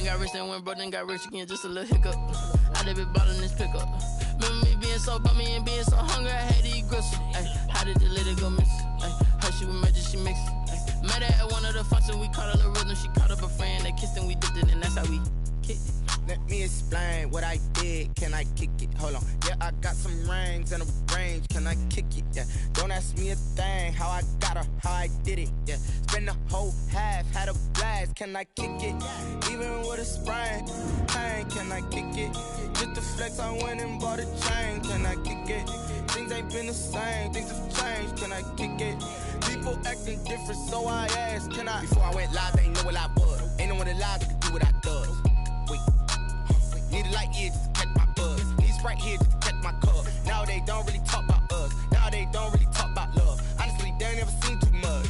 done got rich, then went broke, then got rich again, just a little hiccup. I done been ballin' this pickup. Remember me being so bummy and being so hungry, I had to eat gristle. Ay, how did the lady go miss? Ay, her she was magic, she mixed. Ay, met her at one of the functions, we caught a little rhythm. She caught up a friend, they kissed and we dipped it, and that's how we kicked it. Let me explain what I did, can I kick it? Hold on, yeah, I got some rings and a range, can I kick it? Yeah, don't ask me a thing, how I got her, how I did it. Yeah, spend the whole half, had a blast, can I kick it? Even with a sprain, pain, can I kick it? Just to flex, I went and bought a chain, can I kick it? Things ain't been the same, things have changed, can I kick it? People acting different, so I asked, can I? Before I went live, they ain't know what I was. Ain't no one alive that could do what I does. Wait. Need a light here just to catch my buzz. Need Sprite here just to catch my cup. Now they don't really talk about us. Now they don't really talk about love. Honestly, they ain't never seen too much.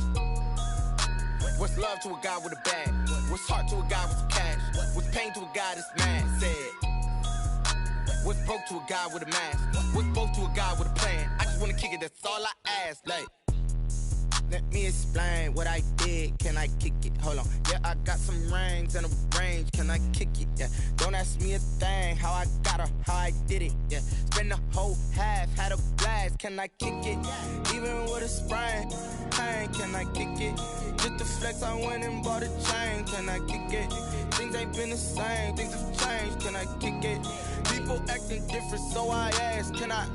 What's love to a guy with a bag? What's heart to a guy with some cash? What's pain to a guy that's mad? Said. What's broke to a guy with a mask? What's broke to a guy with a plan? I just wanna kick it, that's all I ask. Like, let me explain what I did, can I kick it? Hold on, yeah, I got some rings and a range, can I kick it? Yeah, don't ask me a thing, how I got her, how I did it. Yeah, spend the whole half, had a blast, can I kick it? Even with a sprain, pain, can I kick it? Just to flex, I went and bought a chain, can I kick it? Things ain't been the same, things have changed, can I kick it? People acting different, so I ask, can I?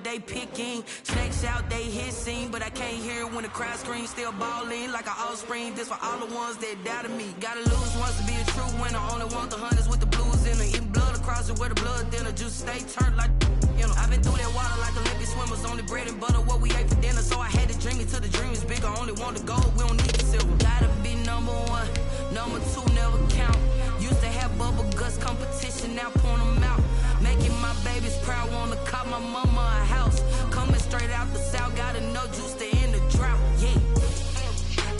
They picking snakes out, they hissing, but I can't hear it when the crowd screams. Still balling like an offspring. This for all the ones that doubted me. Gotta lose once to be a true winner. Only want the hunters with the blues in it. Eating blood across it where the blood thinner. Juice stay turned like you know. I've been through that water like Olympic swimmers. Only bread and butter what we ate for dinner. So I had to dream it till the dream is bigger. Only want the gold, we don't need the silver. Gotta be number one, number two never count. Used to have bubble guts competition, now point them out. Making my babies proud, wanna cop my mama a house. Coming straight out the south, gotta know juice to end the drought, yeah.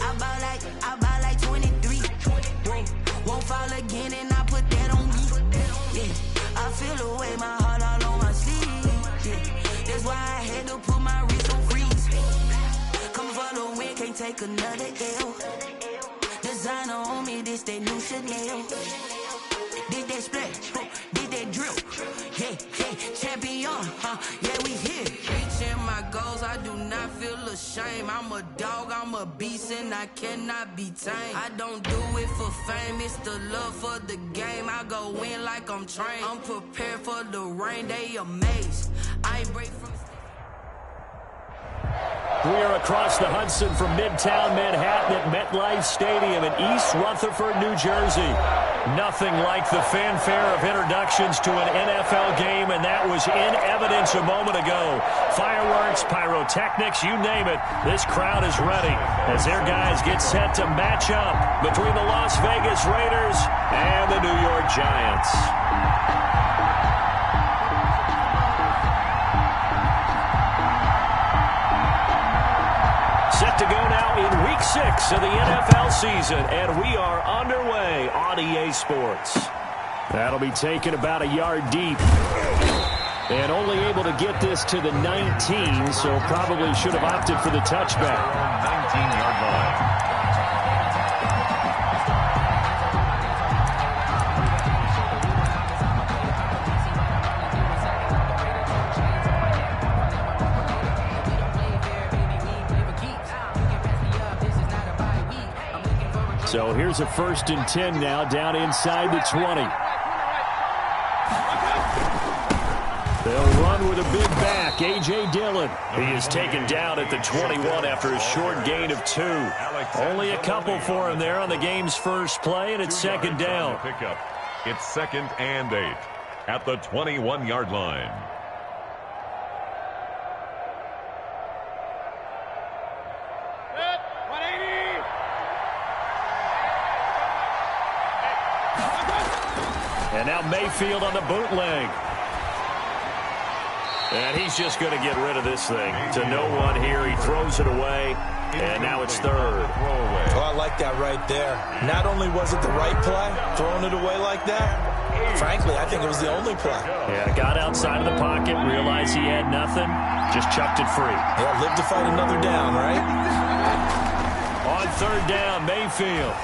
I buy like 23. Won't fall again and I put that on me, yeah. I feel the way, my heart all on my sleeve, yeah. That's why I had to put my wrist on freeze. Coming for the win, can't take another L. Designer on me, this that new Chanel. Did that splash, did that drill, yeah, champion, yeah, we here. Reaching my goals, I do not feel ashamed. I'm a dog, I'm a beast, and I cannot be tamed. I don't do it for fame, it's the love for the game. I go in like I'm trained. I'm prepared for the rain, they amazed. I ain't break from... We are across the Hudson from Midtown Manhattan at MetLife Stadium in East Rutherford, New Jersey. Nothing like the fanfare of introductions to an NFL game, and that was in evidence a moment ago. Fireworks, pyrotechnics, you name it. This crowd is ready as their guys get set to match up between the Las Vegas Raiders and the New York Giants. Set to go now in Week 6 of the NFL season, and we are underway on EA Sports. That'll be taken about a yard deep. And only able to get this to the 19, so probably should have opted for the touchback. 19-yard line. So here's a 1st and 10 now down inside the 20. They'll run with a big back, A.J. Dillon. He is taken down at the 21 after a short gain of 2. Only a couple for him there on the game's first play, and it's 2nd down. It's 2nd and 8 at the 21-yard line. And now Mayfield on the bootleg. And he's just going to get rid of this thing. To no one here. He throws it away. And now it's 3rd. Oh, I like that right there. Not only was it the right play, throwing it away like that, frankly, I think it was the only play. Yeah, got outside of the pocket, realized he had nothing, just chucked it free. Yeah, live to fight another down, right? On 3rd down, Mayfield.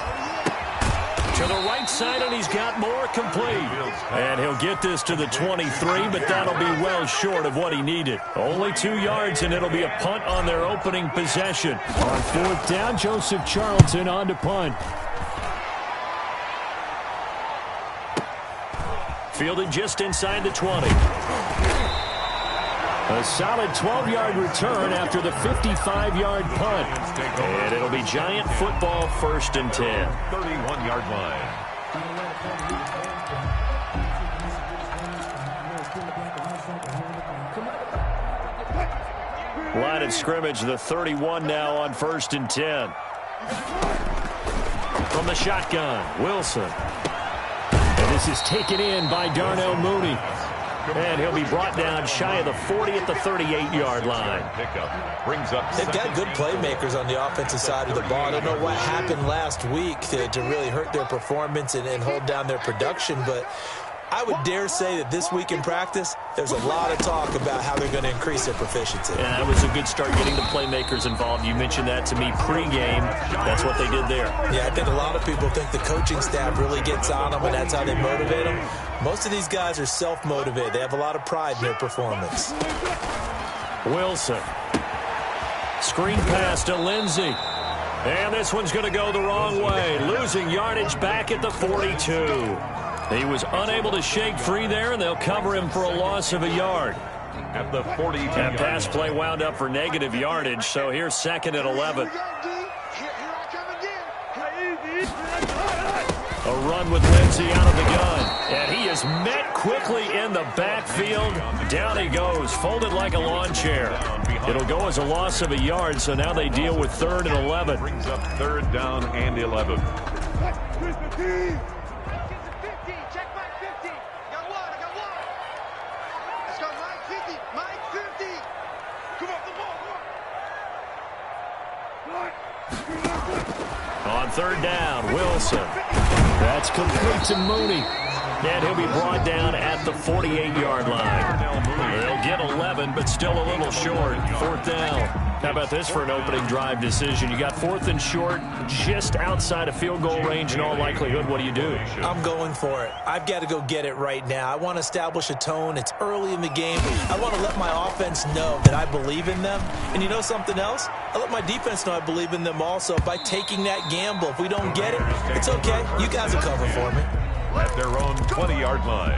To the right side, and he's got more, complete. And he'll get this to the 23, but that'll be well short of what he needed. Only 2 yards, and it'll be a punt on their opening possession. On 4th down, Joseph Charlton on to punt. Fielded just inside the 20. A solid 12-yard return after the 55-yard punt. And it'll be Giant football, 1st and 10. 31-yard line. Line of scrimmage, the 31 now on 1st and 10. From the shotgun, Wilson. And this is taken in by Darnell Mooney. And he'll be brought down shy of the 40 at the 38-yard line. They've got good playmakers on the offensive side of the ball. I don't know what happened last week to really hurt their performance and hold down their production, but I would dare say that this week in practice, there's a lot of talk about how they're going to increase their proficiency. And that was a good start getting the playmakers involved. You mentioned that to me pregame. That's what they did there. Yeah, I think a lot of people think the coaching staff really gets on them, and that's how they motivate them. Most of these guys are self-motivated. They have a lot of pride in their performance. Wilson. Screen pass to Lindsey. And this one's going to go the wrong way. Losing yardage back at the 42. He was unable to shake free there, and they'll cover him for a loss of a yard. At the 42. That pass play wound up for negative yardage, so here's 2nd and 11. A run with Lindsey out of the gun. And he is met quickly in the backfield. Down he goes, folded like a lawn chair. It'll go as a loss of a yard, so now they deal with 3rd and 11. Brings up 3rd down and 11. On 3rd down, Wilson. That's complete to Mooney. And he'll be brought down at the 48-yard line. They'll get 11, but still a little short. 4th down. How about this for an opening drive decision? You got 4th and short, just outside of field goal range in all likelihood. What do you do? I'm going for it. I've got to go get it right now. I want to establish a tone. It's early in the game. I want to let my offense know that I believe in them. And you know something else? I let my defense know I believe in them also by taking that gamble. If we don't get it, it's okay. You guys will cover for me. At their own 20-yard line.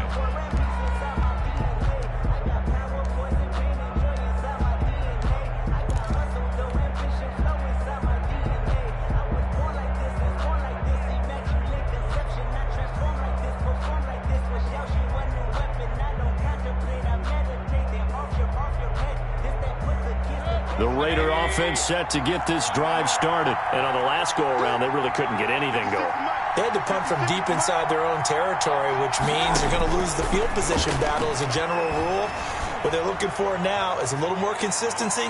The Raider offense set to get this drive started. And on the last go-around, they really couldn't get anything going. They had to punt from deep inside their own territory, which means they're going to lose the field position battle as a general rule. What they're looking for now is a little more consistency,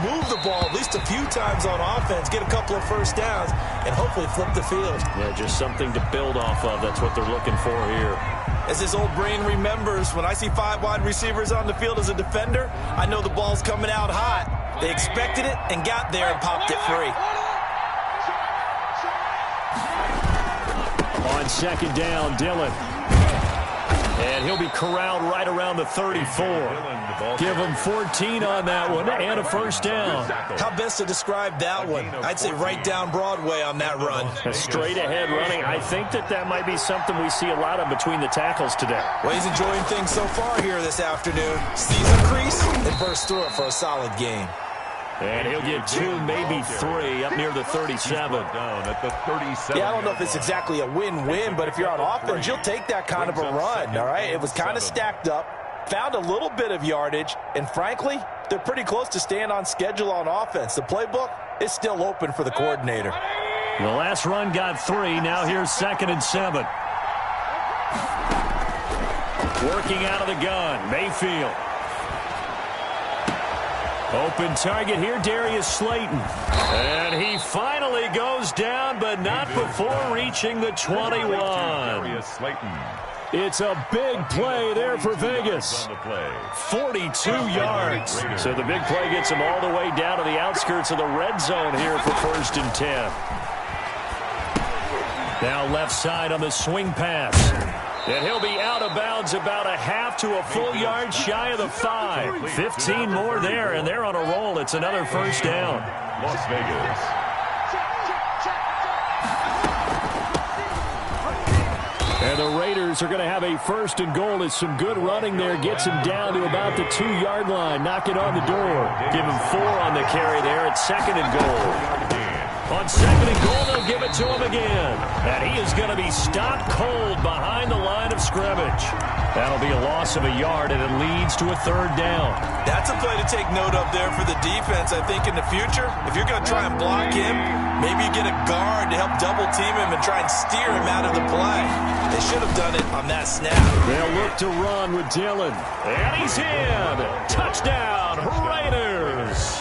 move the ball at least a few times on offense, get a couple of first downs, and hopefully flip the field. Yeah, just something to build off of. That's what they're looking for here. As his old brain remembers, when I see 5 wide receivers on the field as a defender, I know the ball's coming out hot. They expected it and got there and popped it free. On 2nd down, Dillon. And he'll be corralled right around the 34. Give him 14 on that one and a first down. How best to describe that one? I'd say right down Broadway on that run. A straight ahead running. I think that might be something we see a lot of between the tackles today. Well, he's enjoying things so far here this afternoon. Sees a crease and bursts through it for a solid game. And he'll get 2, maybe 3 up near the 37. Down at the 37. Yeah, I don't know if it's exactly a win-win, but if you're on offense, you'll take that kind of a run, all right? It was kind of stacked up, found a little bit of yardage, and frankly, they're pretty close to staying on schedule on offense. The playbook is still open for the coordinator. The last run got 3. Now here's 2nd and 7. Working out of the gun, Mayfield. Open target here, Darius Slayton. And he finally goes down, but not before reaching the 21. Darius Slayton. It's a big play there for Vegas. 42 yards. So the big play gets him all the way down to the outskirts of the red zone here for 1st and 10. Now left side on the swing pass. And he'll be out of bounds about a half to a full yard shy of the 5. 15 more there, and they're on a roll. It's another first down. Las Vegas. And the Raiders are going to have a 1st and goal. It's some good running there. Gets him down to about the 2-yard line. Knock it on the door. Give him 4 on the carry there. It's 2nd and goal. On 2nd and goal, they'll give it to him again. And he is going to be stopped cold behind the line of scrimmage. That'll be a loss of a yard, and it leads to a 3rd down. That's a play to take note of there for the defense. I think in the future, if you're going to try and block him, maybe you get a guard to help double-team him and try and steer him out of the play. They should have done it on that snap. They'll look to run with Dillon. And he's in. Touchdown, Raiders.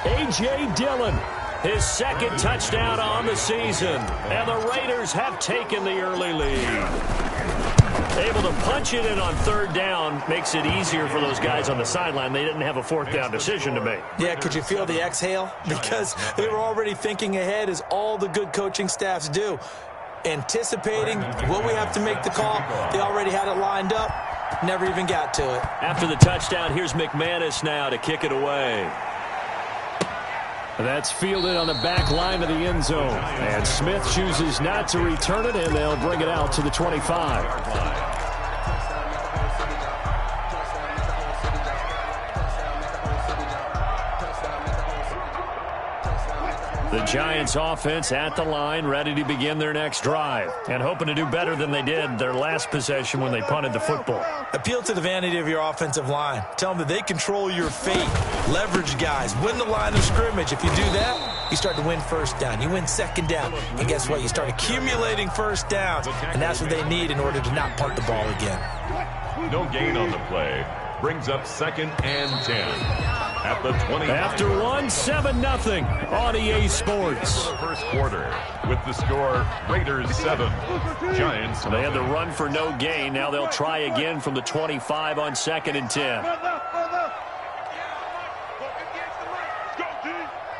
A.J. Dillon. His 2nd touchdown on the season. And the Raiders have taken the early lead. Able to punch it in on 3rd down makes it easier for those guys on the sideline. They didn't have a 4th down decision to make. Yeah, could you feel the exhale? Because they were already thinking ahead, as all the good coaching staffs do. Anticipating what we have to make the call. They already had it lined up. Never even got to it. After the touchdown, here's McManus now to kick it away. That's fielded on the back line of the end zone. And Smith chooses not to return it, and they'll bring it out to the 25. The Giants offense at the line, ready to begin their next drive, and hoping to do better than they did their last possession when they punted the football. Appeal to the vanity of your offensive line. Tell them that they control your fate. Leverage guys. Win the line of scrimmage. If you do that, you start to win 1st down. You win 2nd down. And guess what? You start accumulating 1st downs. And that's what they need in order to not punt the ball again. No gain on the play. Brings up 2nd and 10. At the 20. After 7-0 on EA Sports. First quarter with the score Raiders 7, Giants. They had the run for no gain. Now they'll try again from the 25 on 2nd and 10.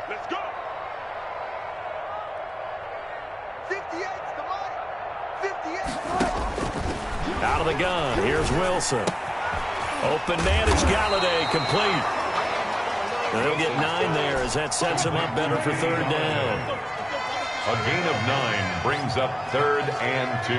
Let's go. 58. Out of the gun. Here's Wilson. Open man, it's Galladay, complete. They'll get 9 there as that sets him up better for 3rd down. A gain of 9 brings up 3rd and 2.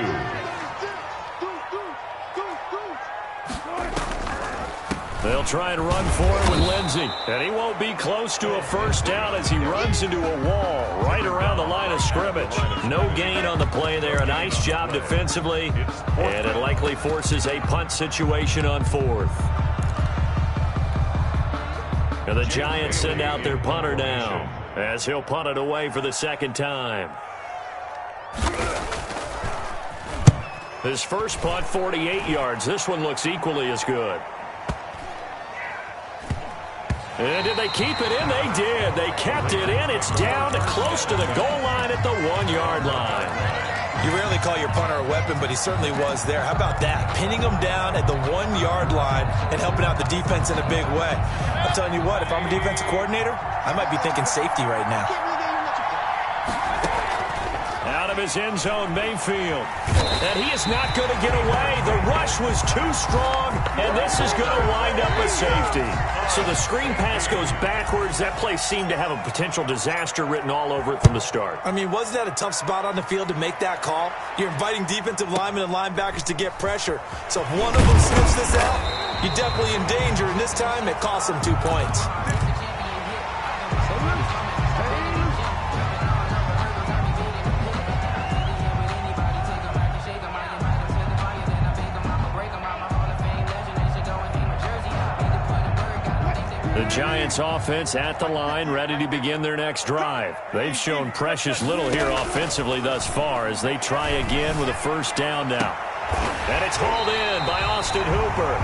They'll try and run for it with Lindsey. And he won't be close to a 1st down as he runs into a wall right around the line of scrimmage. No gain on the play there. A nice job defensively. And it likely forces a punt situation on 4th. And the Giants send out their punter now as he'll punt it away for the 2nd time. His first punt, 48 yards. This one looks equally as good. And did they keep it in? They did. They kept it in. It's down to close to the goal line at the 1-yard line. You rarely call your punter a weapon, but he certainly was there. How about that? Pinning him down at the 1-yard line and helping out the defense in a big way. I'm telling you what, if I'm a defensive coordinator, I might be thinking safety right now. Out of of his end zone, Mayfield. And he is not going to get away. The rush was too strong, and this is going to wind up a safety. So the screen pass goes backwards. That play seemed to have a potential disaster written all over it from the start. I mean, wasn't that a tough spot on the field to make that call? You're inviting defensive linemen and linebackers to get pressure. So if one of them sniffs this out, you're definitely in danger. And this time, it cost them 2 points. The Giants offense at the line, ready to begin their next drive. They've shown precious little here offensively thus far as they try again with a first down now. And it's hauled in by Austin Hooper.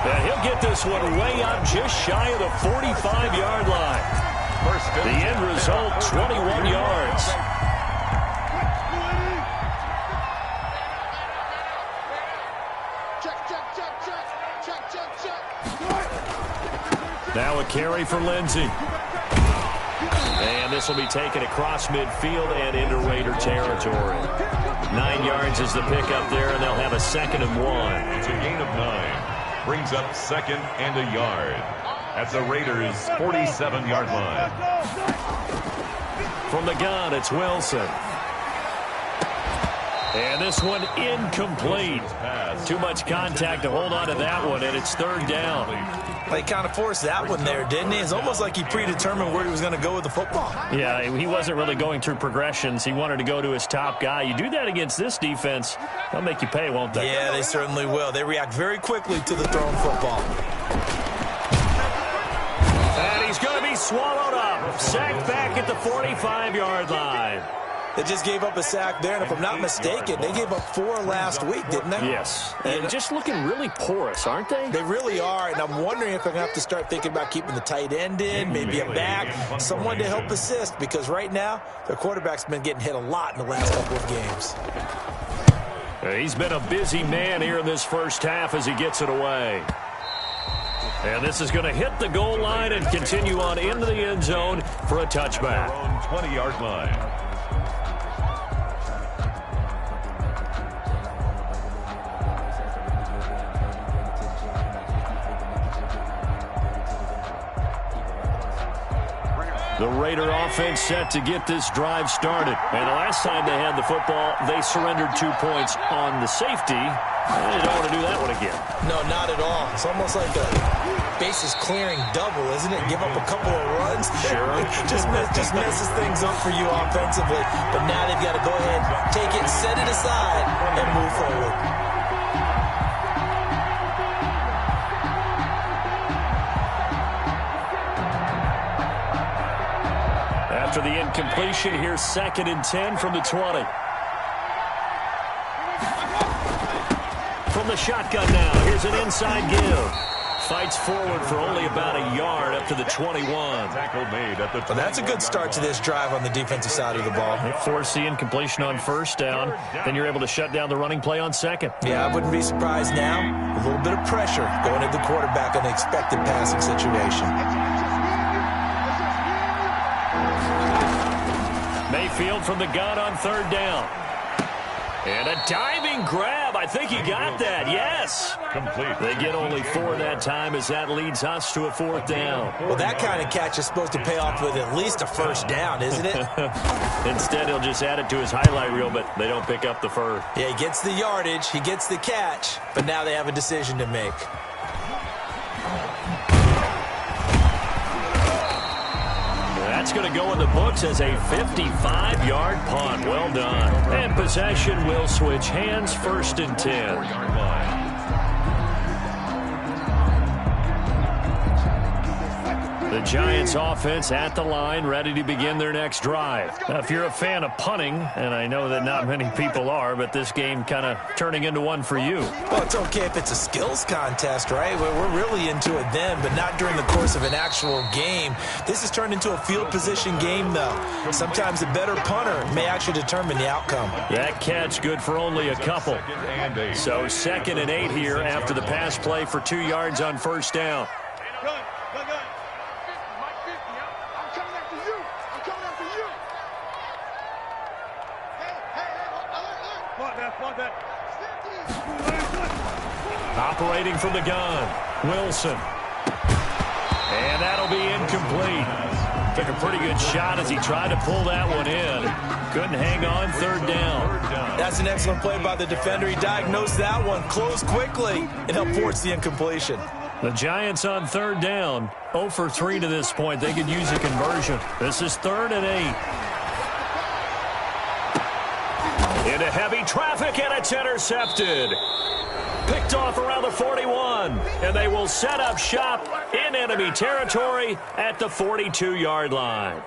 And he'll get this one way up just shy of the 45-yard line. The end result, 21 yards. Now a carry for Lindsey. And this will be taken across midfield and into Raider territory. 9 yards is the pickup there, and they'll have a 2nd and 1. It's a gain of 9. Brings up 2nd and a yard at the Raiders' 47-yard line. From the gun, it's Wilson. And this one incomplete. Too much contact to hold on to that one, and it's 3rd down. They kind of forced that one there, didn't he? It's almost like he predetermined where he was going to go with the football. Yeah, he wasn't really going through progressions. He wanted to go to his top guy. You do that against this defense, they'll make you pay, won't they? Yeah, they certainly will. They react very quickly to the thrown football. And he's going to be swallowed up. Sacked back at the 45-yard line. They just gave up a sack there, and if I'm not mistaken, they gave up 4 last week, didn't they? Yes. And just looking really porous, aren't they? They really are, and I'm wondering if they're going to have to start thinking about keeping the tight end in, maybe a back, someone to help assist, because right now, their quarterback's been getting hit a lot in the last couple of games. He's been a busy man here in this first half as he gets it away. And this is going to hit the goal line and continue on into the end zone for a touchback. 20-yard line. The Raider offense set to get this drive started. And the last time they had the football, they surrendered 2 points on the safety. They don't want to do that one again. No, not at all. It's almost like a bases clearing double, isn't it? Give up a couple of runs. Sure. just messes things up for you offensively. But now they've got to go ahead, take it, set it aside, and move forward. After the incompletion, here's 2nd and 10 from the 20. From the shotgun now, here's an inside give. Fights forward for only about a yard up to the 21. Tackle made at the 21. Well, that's a good start to this drive on the defensive side of the ball. They force the incompletion on first down. Then you're able to shut down the running play on 2nd. Yeah, I wouldn't be surprised now. A little bit of pressure going at the quarterback in the expected passing situation. Mayfield from the gun on 3rd down. And a diving grab. I think he got that. Yes. Complete. They get only 4 that time as that leads us to a 4th down. Well, that kind of catch is supposed to pay off with at least a first down, isn't it? Instead, he'll just add it to his highlight reel, but they don't pick up the first. Yeah, he gets the yardage, he gets the catch, but now they have a decision to make. That's going to go in the books as a 55-yard punt. Well done. And possession will switch hands, 1st and 10. The Giants offense at the line, ready to begin their next drive. Now, if you're a fan of punting, and I know that not many people are, but this game kind of turning into one for you. Well, it's okay if it's a skills contest, right? We're really into it then, but not during the course of an actual game. This has turned into a field position game, though. Sometimes a better punter may actually determine the outcome. That catch good for only a couple. So 2nd and 8 here after the pass play for 2 yards on first down. Operating from the gun, Wilson. And that'll be incomplete. Took a pretty good shot as he tried to pull that one in. Couldn't hang on, third down. That's an excellent play by the defender. He diagnosed that one, closed quickly, and helped force the incompletion. The Giants on third down, 0 for 3 to this point. They could use a conversion. This is 3rd and 8. Into heavy traffic, and it's intercepted. Picked off around the 41, and they will set up shop in enemy territory at the 42-yard line.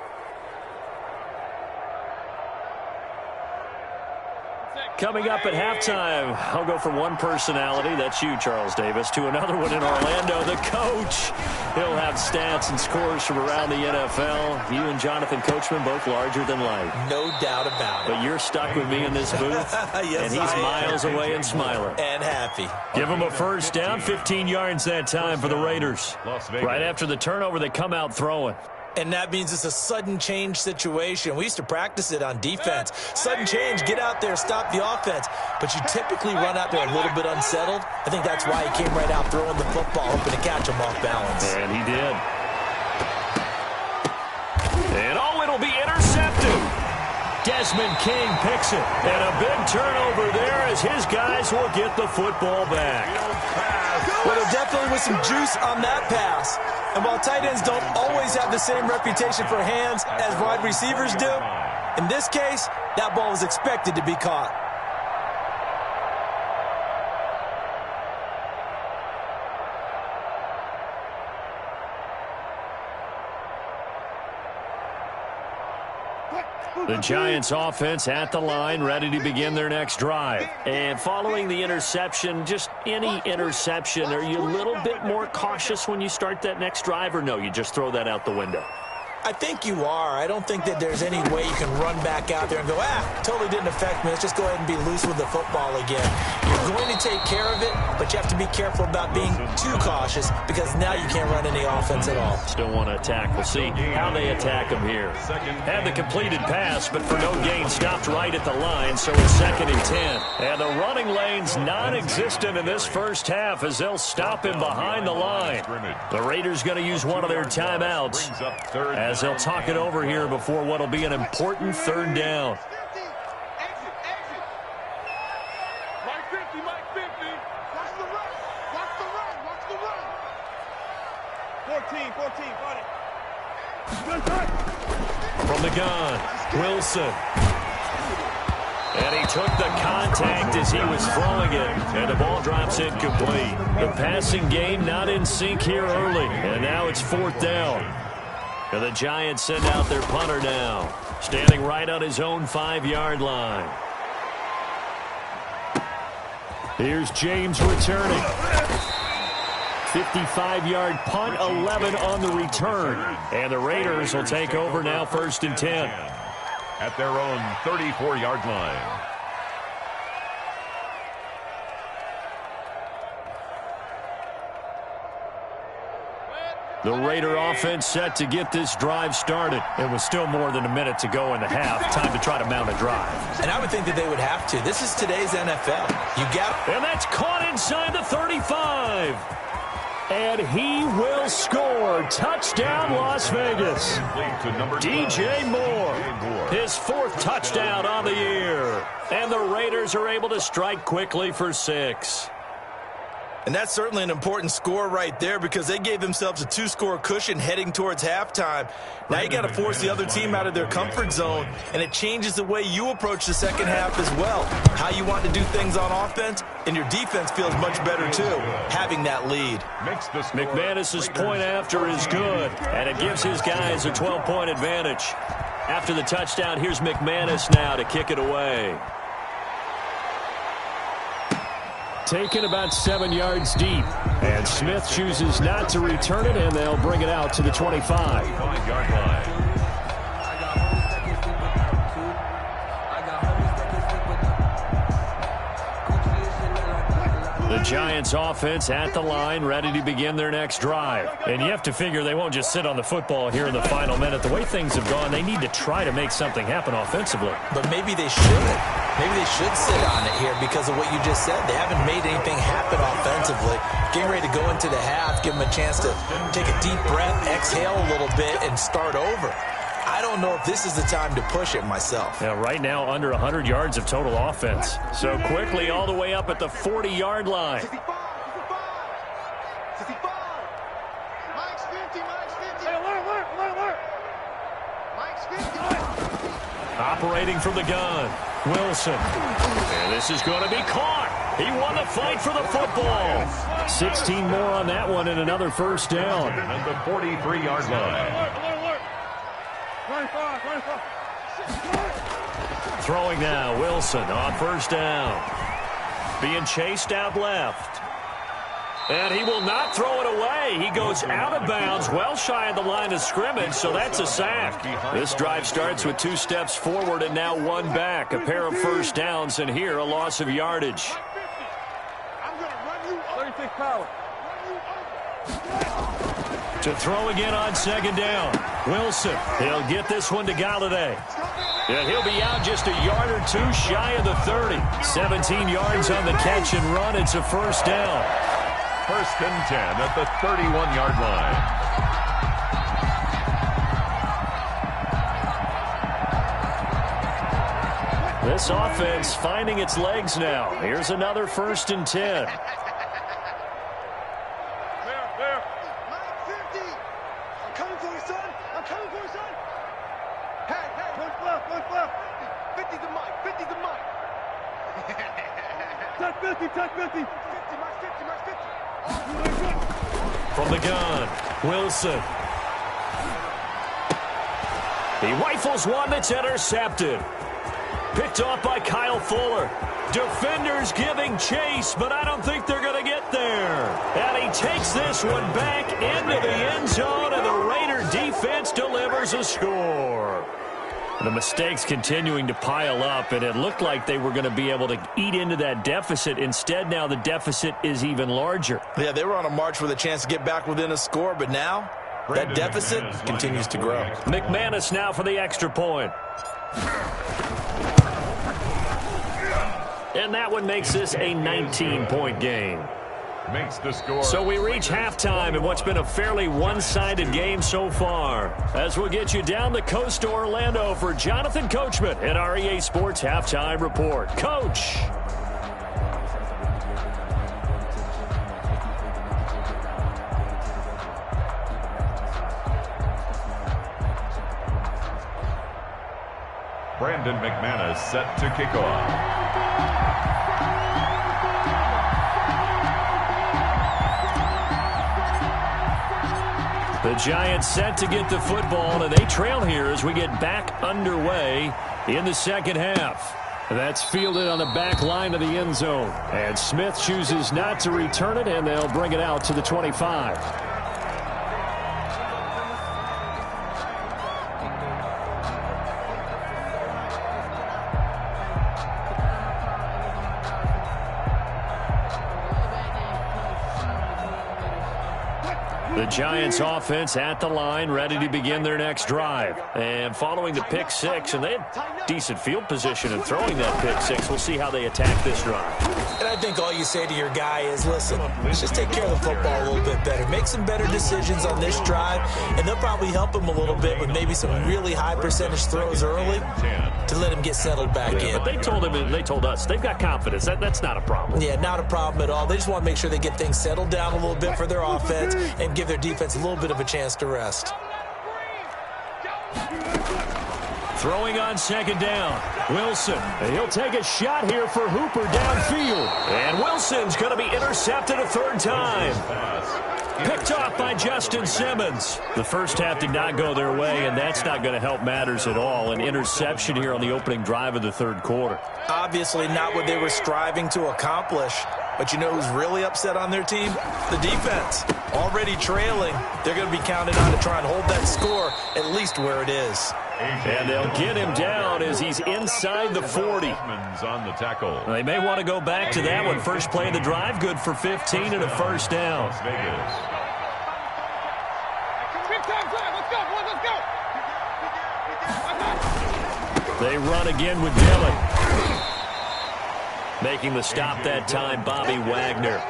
Coming up at halftime, I'll go from one personality, that's you, Charles Davis, to another one in Orlando, the coach. He'll have stats and scores from around the NFL. You and Jonathan Coachman, both larger than life. No doubt about it. But you're stuck with me in this booth, yes, and he's miles away and smiling. And happy. Give him a first down, 15 yards that time for the Raiders. Right after the turnover, they come out throwing. And that means it's a sudden change situation. We used to practice it on defense. Sudden change, get out there, stop the offense. But you typically run out there a little bit unsettled. I think that's why he came right out throwing the football, hoping to catch him off balance. And he did. And it'll be intercepted. Desmond King picks it. And a big turnover there as his guys will get the football back. Well, there definitely was some juice on that pass. And while tight ends don't always have the same reputation for hands as wide receivers do, in this case, that ball was expected to be caught. The Giants offense at the line, ready to begin their next drive. And following the interception, just any interception, are you a little bit more cautious when you start that next drive, or no, you just throw that out the window? I think you are. I don't think that there's any way you can run back out there and go, totally didn't affect me. Let's just go ahead and be loose with the football again. You're going to take care of it, but you have to be careful about being too cautious because now you can't run any offense at all. Still want to attack. We'll see how they attack him here. Had the completed pass, but for no gain, stopped right at the line, so it's 2nd and 10. And the running lane's non-existent in this first half as they'll stop him behind the line. The Raiders going to use one of their timeouts as they'll talk it over here before what will be an important 3rd down. Mike 50, Mike 50. Watch the run. Watch the run. Watch the run. 14, got it. From the gun, Wilson. And he took the contact as he was throwing it, and the ball drops incomplete. The passing game not in sync here early, and now it's 4th down. And the Giants send out their punter now, standing right on his own 5-yard line. Here's James returning. 55-yard punt, 11 on the return. And the Raiders will take over now, 1st and 10. At their own 34-yard line. The Raider offense set to get this drive started. It was still more than a minute to go in the half. Time to try to mount a drive. And I would think that they would have to. This is today's NFL. You got it. And that's caught inside the 35. And he will score. Touchdown, Las Vegas. DJ Moore, his 4th touchdown on the year. And the Raiders are able to strike quickly for 6. And that's certainly an important score right there because they gave themselves a 2-score cushion heading towards halftime. Now you got to force the other team out of their comfort zone, and it changes the way you approach the second half as well. How you want to do things on offense, and your defense feels much better too, having that lead. McManus's point after is good, and it gives his guys a 12-point advantage. After the touchdown, here's McManus now to kick it away. Taken about 7 yards deep. And Smith chooses not to return it, and they'll bring it out to the 25-yard line. The Giants offense at the line, ready to begin their next drive. And you have to figure they won't just sit on the football here in the final minute. The way things have gone, they need to try to make something happen offensively. But maybe they should. Maybe they should sit on it here because of what you just said. They haven't made anything happen offensively. Getting ready to go into the half, give them a chance to take a deep breath, exhale a little bit, and start over. I don't know if this is the time to push it myself. Yeah, right now under 100 yards of total offense. So quickly all the way up at the 40-yard line. 65. Mike's 50. Hey, alert. Mike's 50. Operating from the gun, Wilson. And this is going to be caught. He won the fight for the football. 16 more on that one and another first down. At the 43-yard line. Throwing now, Wilson on first down. Being chased out left. And he will not throw it away. He goes out of bounds, well shy of the line of scrimmage, so that's a sack. This drive starts with 2 steps forward and now 1 back. A pair of first downs, and here a loss of yardage. I'm going to run you over. 36 power. To throw again on second down. Wilson, he'll get this one to Galladay. And he'll be out just a yard or 2 shy of the 30. 17 yards on the catch and run. It's a first down. First and 10 at the 31-yard line. This offense finding its legs now. Here's another first and 10. There. Mike 50. I'm coming for you, son. Hey, one left. 50 to Mike. Touch 50. 50, Mike 50. From the gun, Wilson. He rifles one that's intercepted. Picked off by Kyle Fuller. Defenders giving chase, but I don't think they're going to get there. And he takes this one back into the end zone, and the Raider defense delivers a score. The mistakes continuing to pile up, and it looked like they were going to be able to eat into that deficit. Instead, now the deficit is even larger. Yeah, they were on a march with a chance to get back within a score, but now that deficit continues to grow. McManus now for the extra point. And that one makes this a 19-point game. Makes the score. So we reach halftime in what's been a fairly one-sided game so far. As we'll get you down the coast to Orlando for Jonathan Coachman at our EA Sports Halftime Report. Coach. Brandon McManus set to kick off. The Giants set to get the football, and they trail here as we get back underway in the second half. That's fielded on the back line of the end zone. And Smith chooses not to return it, and they'll bring it out to the 25. The Giants offense at the line, ready to begin their next drive. And following the pick six, and they had decent field position in throwing that pick six. We'll see how they attack this drive. And I think all you say to your guy is, listen, let's just take care of the football a little bit better. Make some better decisions on this drive, and they'll probably help him a little bit with maybe some really high percentage throws early to let him get settled back in. But they told him, and they told us, they've got confidence. That's not a problem. Yeah, not a problem at all. They just want to make sure they get things settled down a little bit for their offense and give their defense a little bit of a chance to rest. Throwing on second down, Wilson. And he'll take a shot here for Hooper downfield. And Wilson's going to be intercepted a third time. Picked off by Justin Simmons. The first half did not go their way, and that's not going to help matters at all. An interception here on the opening drive of the third quarter. Obviously not what they were striving to accomplish. But you know who's really upset on their team? The defense. Already trailing. They're going to be counted on to try and hold that score at least where it is. And they'll get him down as he's inside the 40. On the tackle. They may want to go back to that one. First play of the drive, good for 15 and a first down. Big time drive. Let's go, boys. Let's go. They run again with Dillon. Making the stop that time, Bobby Wagner.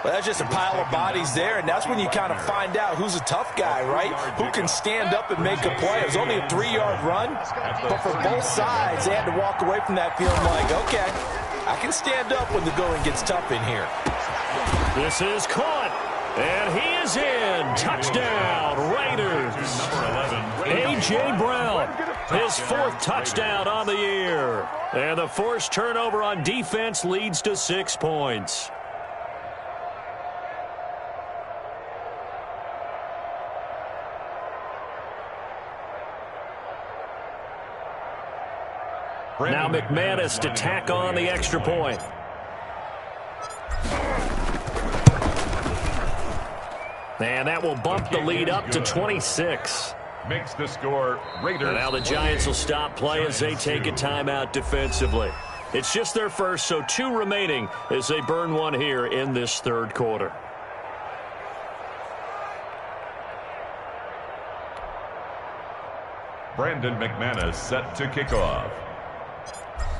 Well, that's just a pile of bodies there, and that's when you kind of find out who's a tough guy, right? Who can stand up and make a play. It was only a 3-yard run, but for both sides, they had to walk away from that feeling like, okay, I can stand up when the going gets tough in here. This is caught, and he is in. Touchdown, Raiders. A.J. Brown, his 4th touchdown on the year. And the forced turnover on defense leads to 6 points. Now McManus to tack on the extra point. And that will bump the lead up to 26. Makes the score Raiders. And now the Giants will stop play as they take a timeout defensively. It's just their first, so 2 remaining as they burn one here in this 3rd quarter. Brandon McManus set to kick off.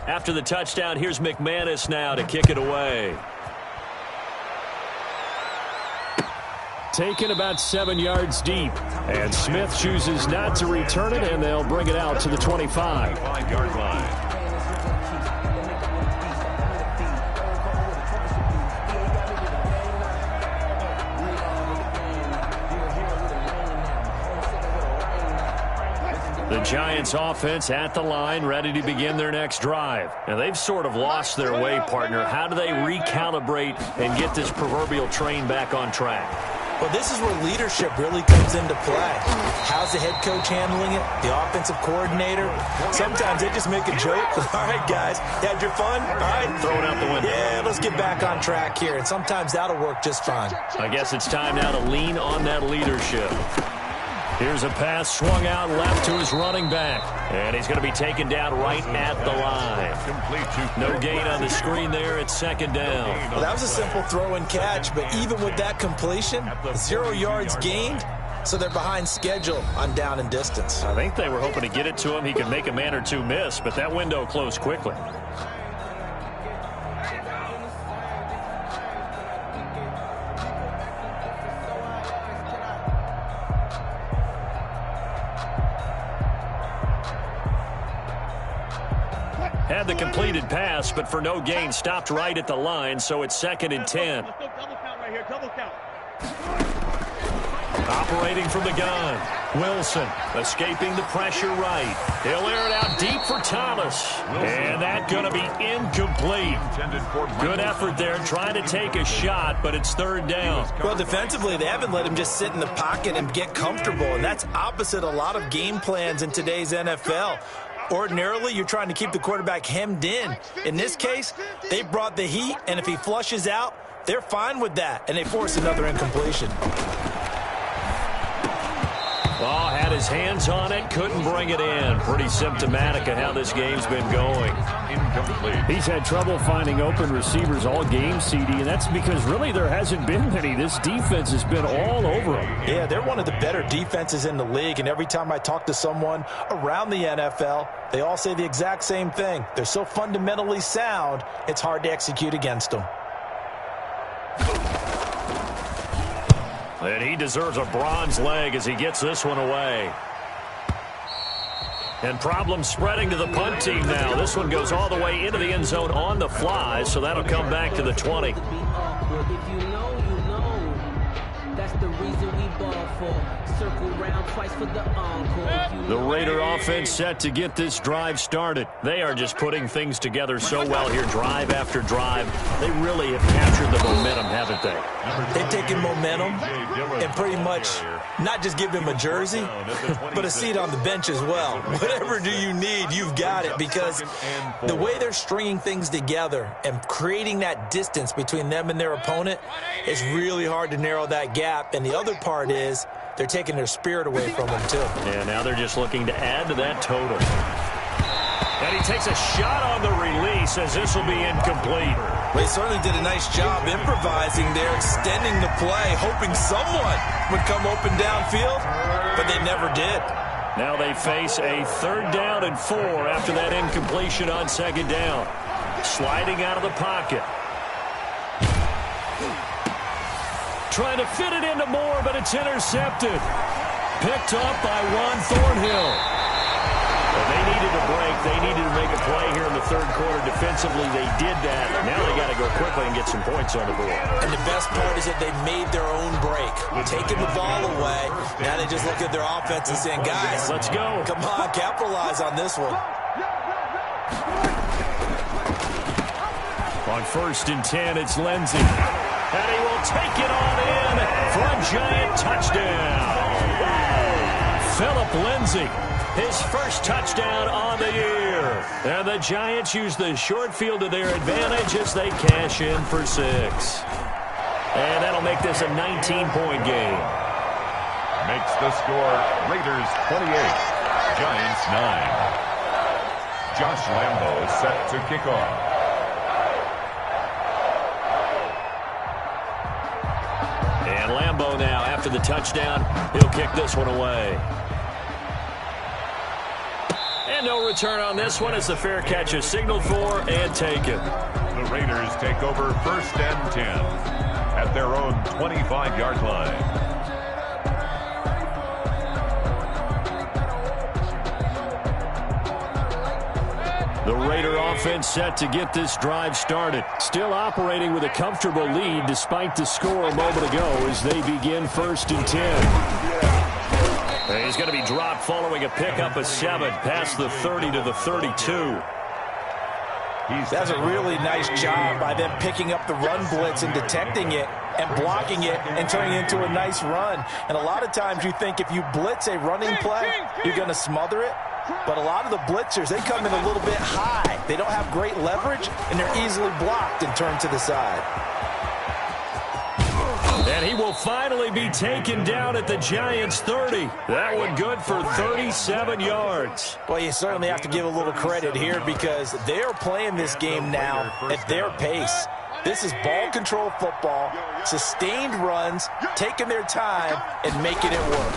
After the touchdown, here's McManus now to kick it away. Taken about 7 yards deep. And Smith chooses not to return it, and they'll bring it out to the 25. 5-yard line. The Giants offense at the line, ready to begin their next drive. And they've sort of lost their way, partner. How do they recalibrate and get this proverbial train back on track? Well, this is where leadership really comes into play. How's the head coach handling it? The offensive coordinator? Sometimes they just make a joke. All right, guys, you had your fun? All right. Throw it out the window. Yeah, let's get back on track here. And sometimes that'll work just fine. I guess it's time now to lean on that leadership. Here's a pass swung out left to his running back. And he's going to be taken down right at the line. No gain on the screen there. It's 2nd down. Well, that was a simple throw and catch, but even with that completion, 0 yards gained, so they're behind schedule on down and distance. I think they were hoping to get it to him. He could make a man or 2 miss, but that window closed quickly. Had the completed pass, but for no gain, stopped right at the line, so it's 2nd and 10. Let's go double count right here, double count. Operating from the gun. Wilson escaping the pressure right. He'll air it out deep for Thomas. And that's going to be incomplete. Good effort there trying to take a shot, but it's 3rd down. Well, defensively, they haven't let him just sit in the pocket and get comfortable, and that's opposite a lot of game plans in today's NFL. Ordinarily, you're trying to keep the quarterback hemmed in. In this case, they brought the heat, and if he flushes out, they're fine with that, and they force another incompletion. Oh, had his hands on it, couldn't bring it in. Pretty symptomatic of how this game's been going. Incomplete. He's had trouble finding open receivers all game, CD, and that's because really there hasn't been many. This defense has been all over him. Yeah, they're one of the better defenses in the league, and every time I talk to someone around the NFL, they all say the exact same thing. They're so fundamentally sound, it's hard to execute against them. And he deserves a bronze leg as he gets this one away. And problems spreading to the punt team now. This one goes all the way into the end zone on the fly, so that'll come back to the 20. If you know, you know. That's the reason we ball for. Circle round twice for the encore. The Raider offense set to get this drive started. They are just putting things together so well here, drive after drive. They really have captured the momentum, haven't they? They've taken momentum and pretty much not just give him a jersey, but a seat on the bench as well. Whatever do you need, you've got it, because the way they're stringing things together and creating that distance between them and their opponent is really hard to narrow that gap. And the other part is they're taking their spirit away from them, too. Yeah, now they're just looking to add to that total. And he takes a shot on the release as this will be incomplete. They certainly did a nice job improvising there, extending the play, hoping someone would come open downfield, but they never did. Now they face a 3rd down and 4 after that incompletion on 2nd down. Sliding out of the pocket. Trying to fit it into Moore, but it's intercepted. Picked up by Juan Thornhill. Well, they needed a break. They needed to make a play here in the third quarter. Defensively, they did that. Now they got to go quickly and get some points on the board. And the best part is that they made their own break. Taking the ball away. Now they just look at their offense and saying, guys, let's go. Come on, capitalize on this one. On 1st and 10, it's Lindsey. And he will take it on in for a Giant touchdown. Philip Lindsey, his first touchdown on the year. And the Giants use the short field to their advantage as they cash in for 6. And that'll make this a 19-point game. Makes the score Raiders 28, Giants 9. Josh Lambo is set to kick off. And Lambo now, after the touchdown, he'll kick this one away. And no return on this one as the fair catch is signaled for and taken. The Raiders take over 1st and 10 at their own 25-yard line. The Raider offense set to get this drive started. Still operating with a comfortable lead despite the score a moment ago as they begin 1st and 10. He's going to be dropped following a pickup of 7 past the 30 to the 32. That's a really nice job by them picking up the run blitz and detecting it and blocking it and turning it into a nice run. And a lot of times you think if you blitz a running play, you're going to smother it. But a lot of the blitzers, they come in a little bit high. They don't have great leverage, and they're easily blocked and turned to the side. And he will finally be taken down at the Giants' 30. That one good for 37 yards. Well, you certainly have to give a little credit here because they are playing this game now at their pace. This is ball control football, sustained runs, taking their time, and making it work.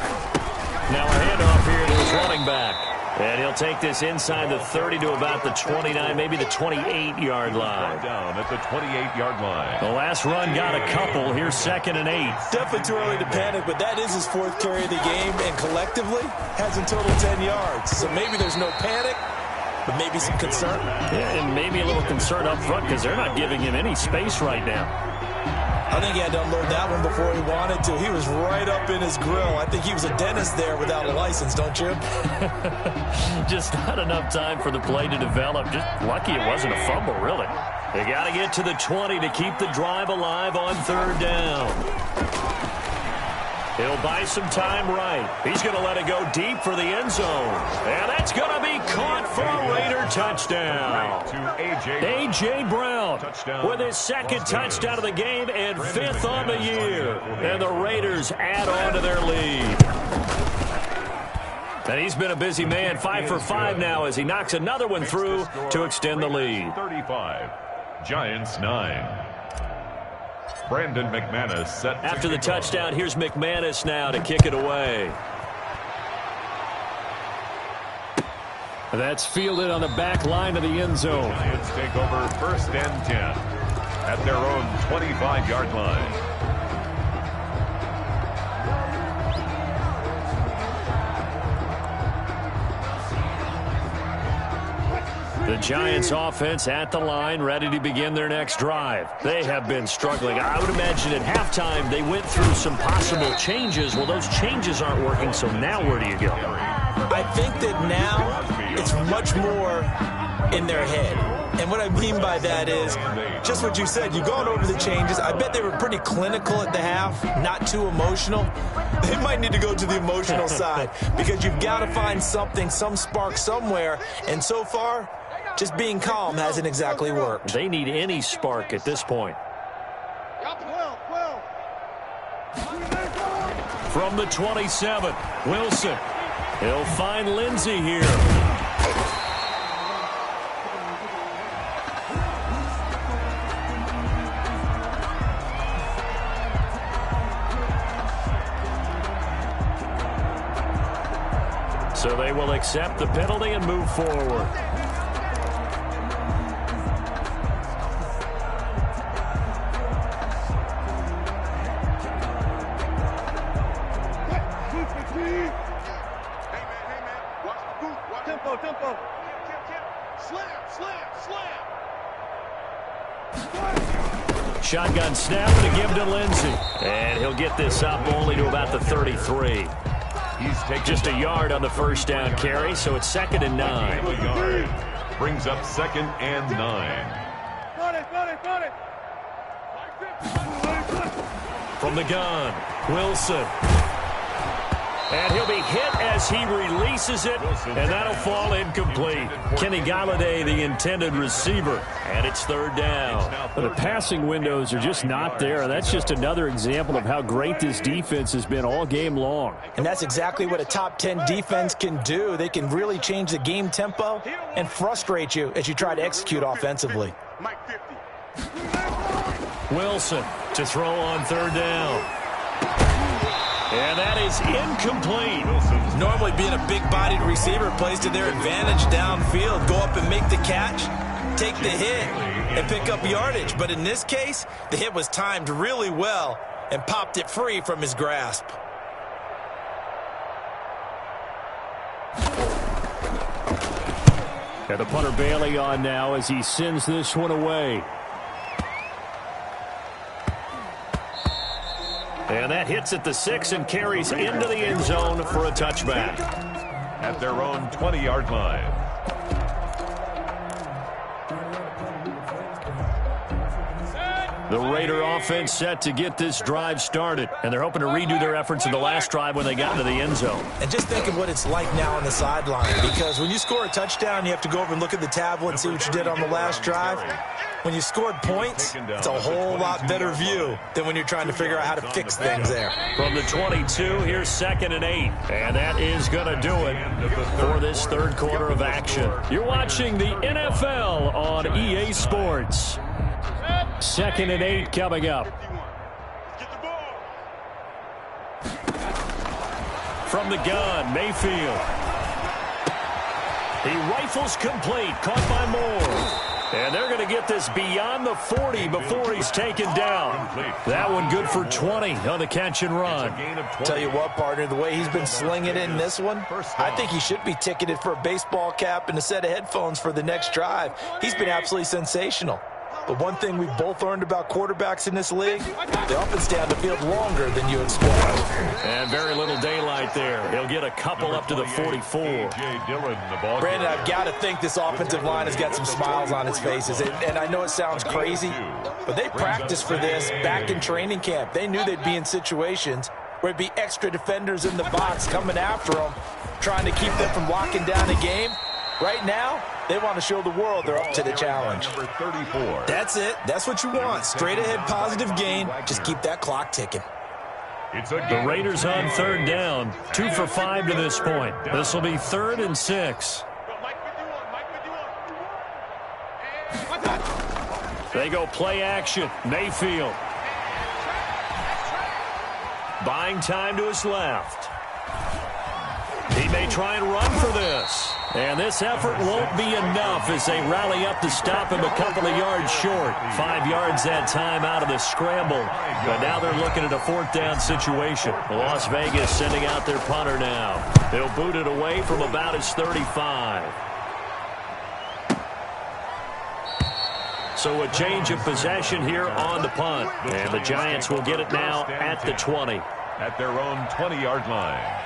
Now a handoff here to his running back. And he'll take this inside the 30 to about the 29, maybe the 28-yard line. Down at the 28-yard line. The last run got a couple. Here's 2nd and 8. Definitely too early to panic, but that is his 4th carry of the game, and collectively has in total 10 yards. So maybe there's no panic, but maybe some concern. Yeah, and maybe a little concern up front because they're not giving him any space right now. I think he had to unload that one before he wanted to. He was right up in his grill. I think he was a dentist there without a license, don't you? Just not enough time for the play to develop. Just lucky it wasn't a fumble, really. They got to get to the 20 to keep the drive alive on 3rd down. He'll buy some time right. He's going to let it go deep for the end zone. And that's going to be caught for a Raider touchdown. A.J. Brown with his 2nd touchdown of the game and 5th on the year. And the Raiders add on to their lead. And he's been a busy man, 5 for 5 now as he knocks another one through to extend the lead. 35, Giants 9. Brandon McManus set after the touchdown. Here's McManus now to kick it away. That's fielded on the back line of the end zone. Giants take over 1st and 10 at their own 25-yard line. The Giants offense at the line, ready to begin their next drive. They have been struggling. I would imagine at halftime they went through some possible changes. Well, those changes aren't working, so now where do you go? I think that now it's much more in their head. And what I mean by that is just what you said. You've gone over the changes. I bet they were pretty clinical at the half, not too emotional. They might need to go to the emotional side because you've got to find something, some spark somewhere. And so far, just being calm hasn't exactly worked. They need any spark at this point. From the 27, Wilson. He'll find Lindsey here. So they will accept the penalty and move forward. Watch the boot. Watch tempo, tempo. Slam, slam, slam. Shotgun snap to give to Lindsey. And he'll get this up only to about the 33. He's taken just a yard on the first down carry, so it's 2nd and 9. a yard. Brings up 2nd and 9. Got it. From the gun, Wilson. And he'll be hit as he releases it, and that'll fall incomplete. Kenny Galladay, the intended receiver, and it's 3rd down. The passing windows are just not there. That's just another example of how great this defense has been all game long. And that's exactly what a top 10 defense can do. They can really change the game tempo and frustrate you as you try to execute offensively. Mike 50. Wilson to throw on 3rd down. And that is incomplete. Normally being a big-bodied receiver plays to their advantage downfield. Go up and make the catch, take the hit, and pick up yardage. But in this case, the hit was timed really well and popped it free from his grasp. And the punter Bailey on now as he sends this one away. And that hits at the 6 and carries into the end zone for a touchback. At their own 20-yard line. The Raider offense set to get this drive started, and they're hoping to redo their efforts in the last drive when they got into the end zone. And just think of what it's like now on the sideline, because when you score a touchdown, you have to go over and look at the tablet and see what you did on the last drive. When you scored points, it's a whole lot better view than when you're trying to figure out how to fix things there. From the 22, here's 2nd and 8. And that is going to do it for this 3rd quarter of action. You're watching the NFL on EA Sports. 2nd and 8 coming up. From the gun, Mayfield. He rifles complete, caught by Moore. And they're going to get this beyond the 40 before he's taken down. That one good for 20 on the catch and run. Tell you what, partner, the way he's been slinging it in this one, I think he should be ticketed for a baseball cap and a set of headphones for the next drive. He's been absolutely sensational. But one thing we've both learned about quarterbacks in this league, they often stay on the field longer than you expect. And very little daylight there. He'll get a couple up to the 44. Brandon, I've got to think this offensive line has got some smiles on its faces. And I know it sounds crazy, but they practiced for this back in training camp. They knew they'd be in situations where it'd be extra defenders in the box coming after them, trying to keep them from locking down a game. Right now, they want to show the world they're up to the challenge. That's it. That's what you want. Straight ahead positive gain. Just keep that clock ticking. The Raiders on 3rd down. 2 for 5 to this point. This will be 3rd and 6. They go play action. Mayfield. Buying time to his left. He may try and run for this. And this effort won't be enough as they rally up to stop him a couple of yards short. 5 yards that time out of the scramble. But now they're looking at a 4th down situation. Las Vegas sending out their punter now. They'll boot it away from about his 35. So a change of possession here on the punt. And the Giants will get it now at the 20. At their own 20-yard line.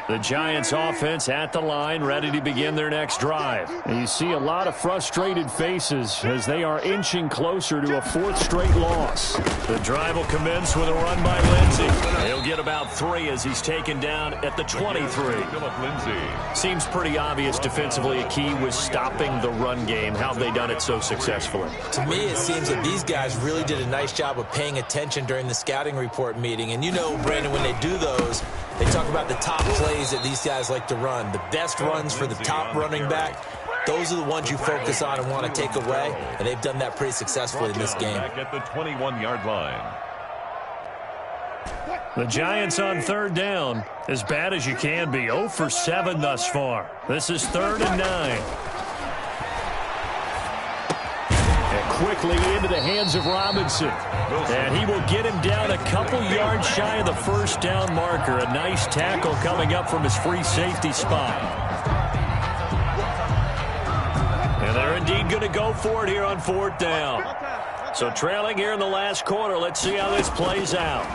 The Giants offense at the line, ready to begin their next drive. And you see a lot of frustrated faces as they are inching closer to a 4th straight loss. The drive will commence with a run by Lindsey. He'll get about 3 as he's taken down at the 23. Seems pretty obvious defensively a key was stopping the run game. How have they done it so successfully? To me, it seems that these guys really did a nice job of paying attention during the scouting report meeting. And you know, Brandon, when they do those, they talk about the top plays that these guys like to run. The best runs for the top running back, those are the ones you focus on and want to take away, and they've done that pretty successfully in this game. Back at the 21-yard line. The Giants on 3rd down, as bad as you can be. 0 for 7 thus far. This is 3rd and 9. quickly into the hands of Robinson. And he will get him down a couple yards shy of the first down marker. A nice tackle coming up from his free safety spot. And they're indeed going to go for it here on 4th down. So trailing here in the last quarter. Let's see how this plays out.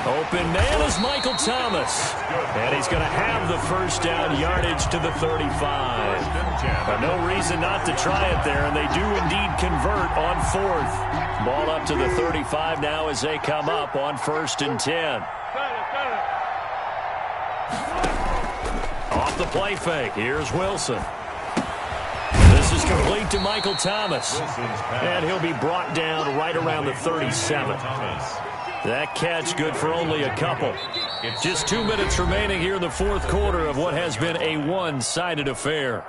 Open man is Michael Thomas. And he's going to have the first down yardage to the 35. But no reason not to try it there, and they do indeed convert on 4th. Ball up to the 35 now as they come up on 1st and 10. Off the play fake, here's Wilson. This is complete to Michael Thomas. And he'll be brought down right around the 37. That catch good for only a couple. Just 2 minutes remaining here in the 4th quarter of what has been a one-sided affair.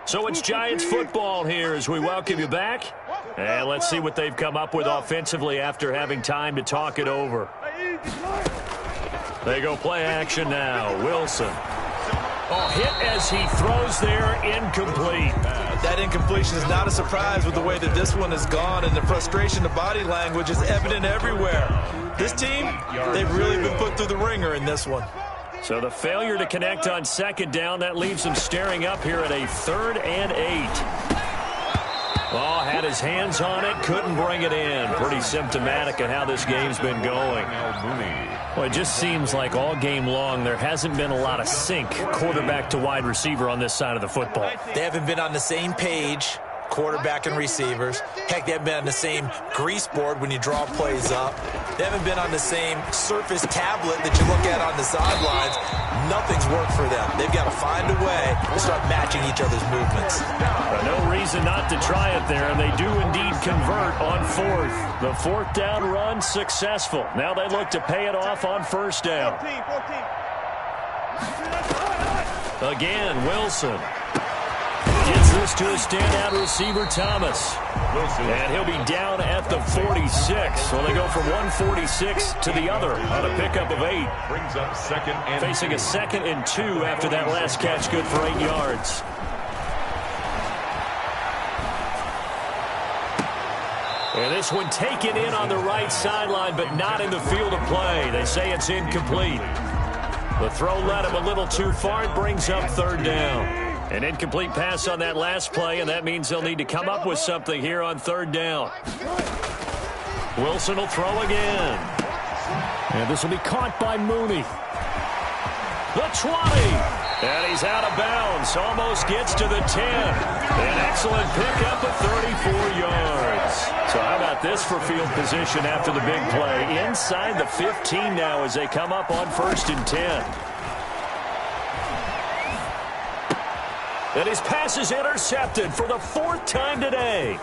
So it's Giants football here as we welcome you back. And let's see what they've come up with offensively after having time to talk it over. They go play action now. Wilson. Oh, hit as he throws there, incomplete. That incompletion is not a surprise with the way that this one has gone, and the frustration, the body language is evident everywhere. This team, they've really been put through the ringer in this one. So the failure to connect on 2nd down, that leaves him staring up here at a 3rd and 8. Oh, had his hands on it, couldn't bring it in. Pretty symptomatic of how this game's been going. Well, it just seems like all game long there hasn't been a lot of sync quarterback to wide receiver on this side of the football. They haven't been on the same page, quarterback and receivers. Heck, they haven't been on the same grease board when you draw plays up. They haven't been on the same surface tablet that you look at on the sidelines. Nothing's worked for them. They've got to find a way to start matching each other's movements. No reason not to try it there, and they do indeed convert on 4th. The 4th down run successful. Now they look to pay it off on 1st down. Again, Wilson. Gets this to a standout receiver, Thomas. And he'll be down at the 46. Well, they go from 146 to the other on a pickup of 8. Brings up 2nd and facing a 2nd and 2 after that last catch, good for 8 yards. And this one taken in on the right sideline, but not in the field of play. They say it's incomplete. The throw led him a little too far. It brings up 3rd down. An incomplete pass on that last play, and that means they'll need to come up with something here on 3rd down. Wilson will throw again. And this will be caught by Mooney. The 20. And he's out of bounds. Almost gets to the 10. An excellent pickup of 34 yards. So how about this for field position after the big play? Inside the 15 now as they come up on 1st and 10. And his pass is intercepted for the 4th time today.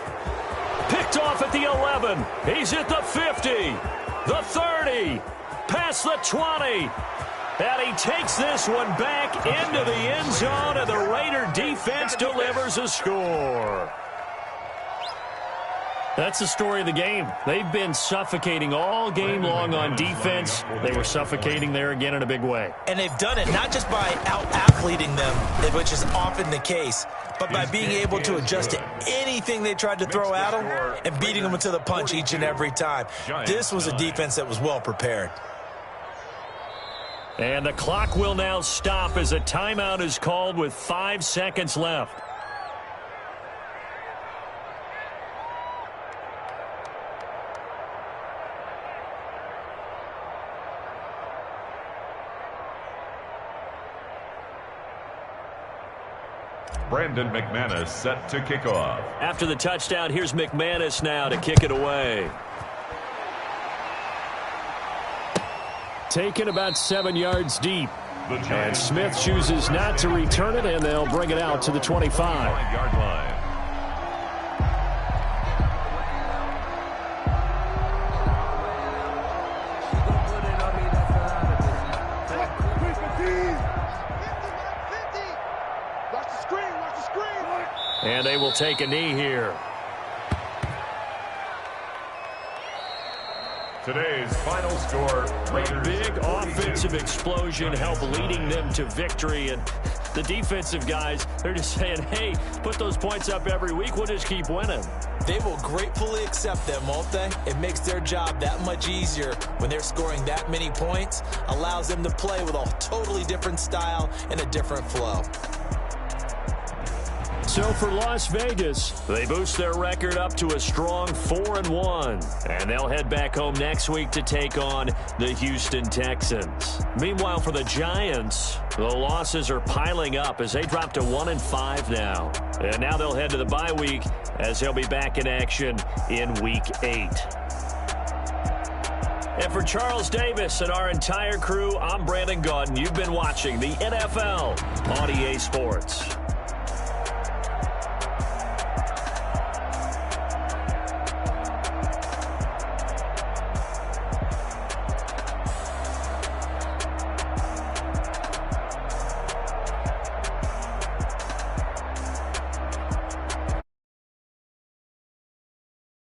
Picked off at the 11. He's at the 50. The 30. Past the 20. And he takes this one back into the end zone, and the Raider defense delivers a score. That's the story of the game. They've been suffocating all game long on defense. They were suffocating there again in a big way. And they've done it not just by out-athleting them, which is often the case, but by being able to adjust to anything they tried to throw at them and beating them to the punch each and every time. This was a defense that was well prepared. And the clock will now stop as a timeout is called with 5 seconds left. Brandon McManus set to kick off. After the touchdown, here's McManus now to kick it away. Taken about 7 yards deep. And Smith chooses not to return it, and they'll bring it out to the 25. Yard line. And they will take a knee here. Today's final score, Raiders Big 48. offensive explosion help leading them to victory. And the defensive guys, they're just saying, hey, put those points up every week. We'll just keep winning. They will gratefully accept them, won't they? It makes their job that much easier when they're scoring that many points. Allows them to play with a totally different style and a different flow. So for Las Vegas, they boost their record up to a strong 4-1. And they'll head back home next week to take on the Houston Texans. Meanwhile, for the Giants, the losses are piling up as they drop to 1-5 now. And now they'll head to the bye week as they'll be back in action in Week 8. And for Charles Davis and our entire crew, I'm Brandon Gaudin. You've been watching the NFL on EA Sports.